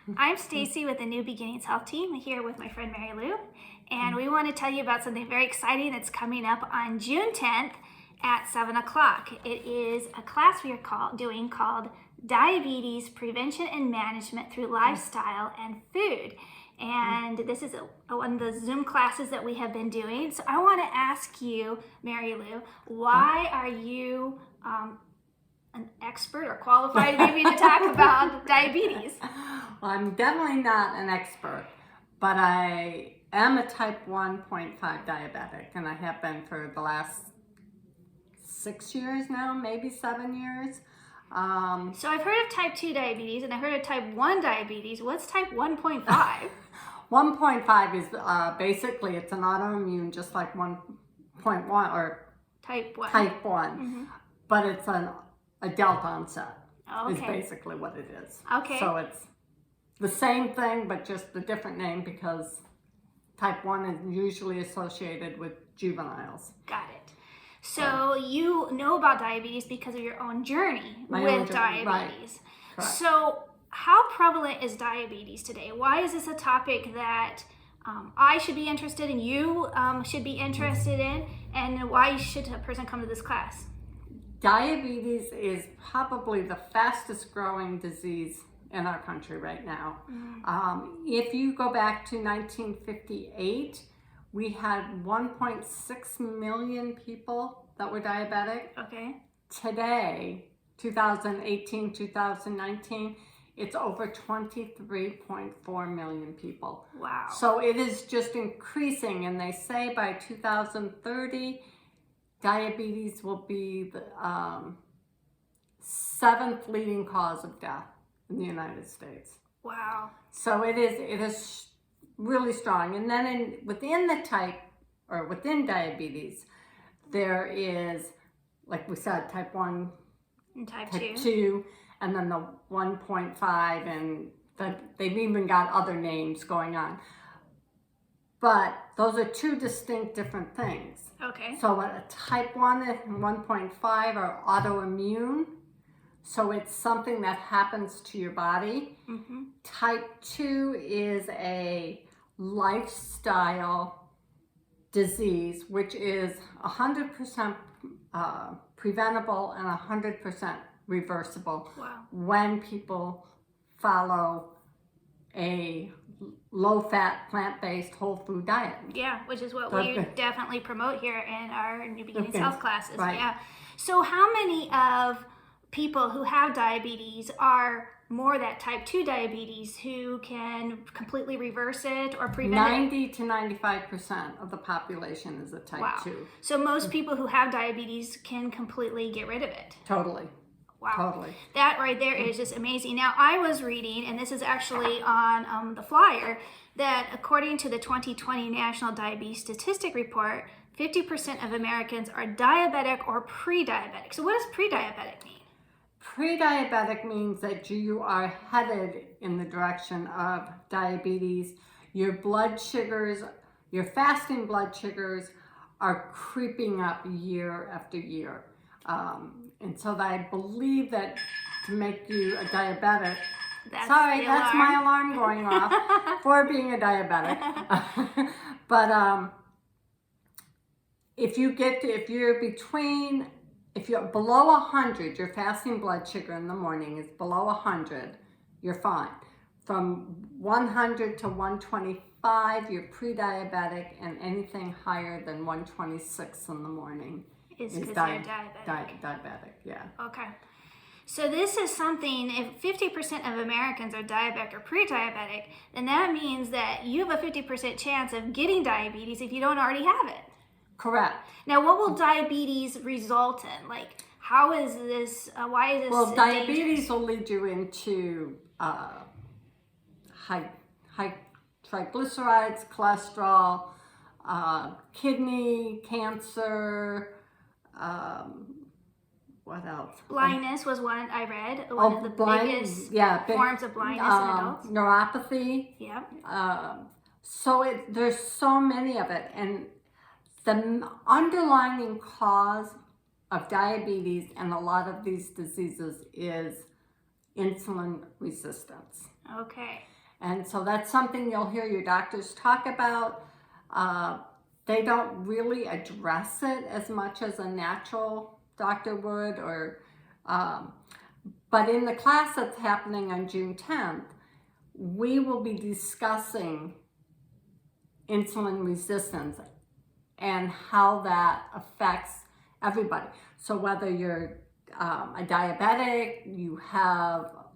I'm Stacy with the New Beginnings Health Team here with my friend Mary Lou, and we want to tell you about something very exciting that's coming up on June 10th at 7 o'clock. It is a class we are doing called Diabetes Prevention and Management Through Lifestyle and Food. And this is one of the Zoom classes that we have been doing. So I want to ask you, Mary Lou, why are you an expert or qualified maybe to talk about diabetes? Well, I'm definitely not an expert, but I am a type 1.5 diabetic, and I have been for the last 6 years now, maybe 7 years. So I've heard of type 2 diabetes and I heard of type 1 diabetes. What's type 1.5? 1.5 is basically, it's an autoimmune, just like 1.1 or Type 1. type 1, but it's an adult onset. Oh, Is okay. basically what it is. Okay. So it's the same thing, but just a different name, because type 1 is usually associated with juveniles. Got it. So you know about diabetes because of your own journey with diabetes. Right. So how prevalent is diabetes today? Why is this a topic that I should be interested in, you should be interested in, and why should a person come to this class? Diabetes is probably the fastest growing disease in our country right now. If you go back to 1958, we had 1.6 million people that were diabetic. Okay. Today, 2018, 2019, it's over 23.4 million people. Wow. So it is just increasing, and they say by 2030, diabetes will be the 7th leading cause of death in the United States. Wow. So it is really strong. And then within diabetes, there is, like we said, type 1, And type 2, and then the 1.5, and they've even got other names going on. But those are two distinct different things. Okay. So a type 1 and 1.5 are autoimmune. So it's something that happens to your body. Type 2 is a lifestyle disease, which is 100% preventable and 100% reversible. Wow. When people follow a low-fat, plant-based, whole food diet. Yeah, which is what we definitely promote here in our New Beginnings Health classes. Right. Yeah. So how many of people who have diabetes are more that type 2 diabetes who can completely reverse it or prevent 90 to 95% of the population is a type 2. So most people who have diabetes can completely get rid of it. Totally. Wow. Totally. That right there is just amazing. Now, I was reading, and this is actually on the flyer, that according to the 2020 National Diabetes Statistic Report, 50% of Americans are diabetic or pre-diabetic. So what does pre-diabetic mean? Pre-diabetic means that you are headed in the direction of diabetes. Your blood sugars, your fasting blood sugars are creeping up year after year. And so I believe that to make you a diabetic, that's my alarm going off for being a diabetic. But if you're below 100, your fasting blood sugar in the morning is below 100, you're fine. From 100 to 125, you're pre-diabetic, and anything higher than 126 in the morning is diabetic, yeah. Okay. So this is something, if 50% of Americans are diabetic or pre-diabetic, then that means that you have a 50% chance of getting diabetes if you don't already have it. Correct. Now, what will diabetes result in? Like, how is this, why is this Well, dangerous? diabetes will lead you into high triglycerides, cholesterol, kidney cancer, what else? Blindness was one I read. One of the biggest forms of blindness in adults. Neuropathy. Yeah. So there's so many of it, and the underlying cause of diabetes and a lot of these diseases is insulin resistance. Okay. And so that's something you'll hear your doctors talk about. They don't really address it as much as a natural doctor would, but in the class that's happening on June 10th, we will be discussing insulin resistance and how that affects everybody. So whether you're a diabetic,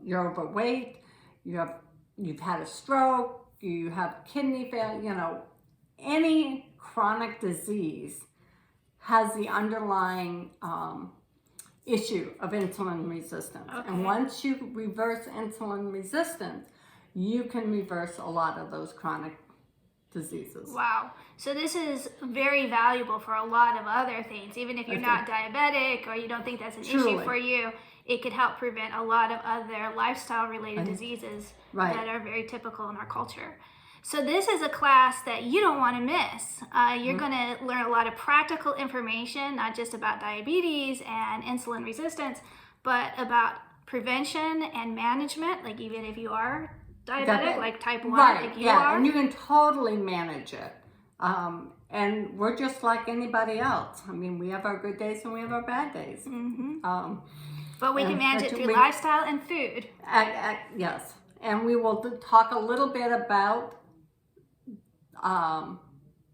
you're overweight, you've had a stroke, you have kidney failure, any chronic disease has the underlying issue of insulin resistance. Okay. And once you reverse insulin resistance, you can reverse a lot of those chronic diseases. Wow. So this is very valuable for a lot of other things. Even if you're not diabetic or you don't think that's an issue for you, it could help prevent a lot of other lifestyle-related diseases that are very typical in our culture. So this is a class that you don't want to miss. You're going to learn a lot of practical information, not just about diabetes and insulin resistance, but about prevention and management, like even if you are diabetic, like type 1, like you are. And you can totally manage it. And we're just like anybody else. I mean, we have our good days and we have our bad days. But we can manage it through lifestyle and food. Yes. And we will talk a little bit about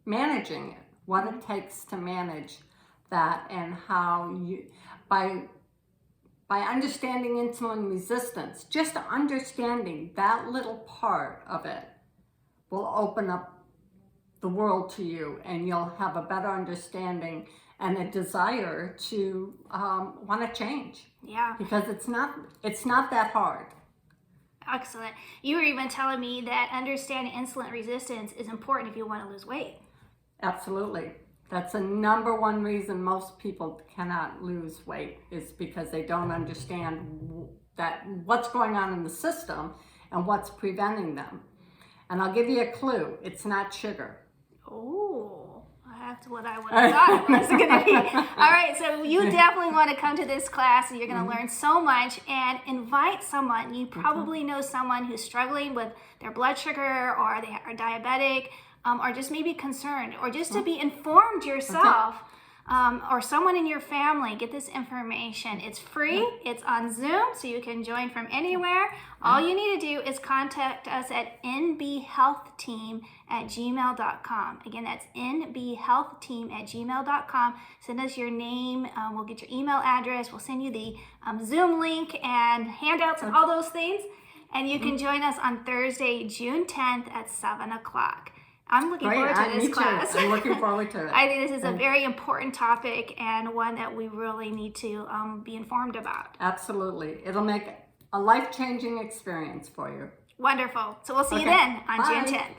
managing it, what it takes to manage that, and how you, by understanding insulin resistance, just understanding that little part of it will open up the world to you, and you'll have a better understanding and a desire to want to change. Yeah. Because it's not that hard. Excellent. You were even telling me that understanding insulin resistance is important if you want to lose weight. Absolutely. That's the number one reason most people cannot lose weight, is because they don't understand what's going on in the system and what's preventing them. And I'll give you a clue. It's not sugar. Oh, that's what I would have thought it was going to be. All right, so you definitely want to come to this class, and you're going to learn so much, and invite someone. You probably know someone who's struggling with their blood sugar, or they are diabetic, or just maybe concerned, or just to be informed yourself, or someone in your family. Get this information. It's free. It's on Zoom, so you can join from anywhere. All you need to do is contact us at nbhealthteam@gmail.com. Again, that's nbhealthteam@gmail.com. Send us your name. We'll get your email address. We'll send you the Zoom link and handouts and all those things. And you can join us on Thursday, June 10th at 7 o'clock. I'm looking forward to this class. I'm looking forward to it. I think this is a very important topic, and one that we really need to be informed about. Absolutely. It'll make a life-changing experience for you. Wonderful. So we'll see you then on June 10th.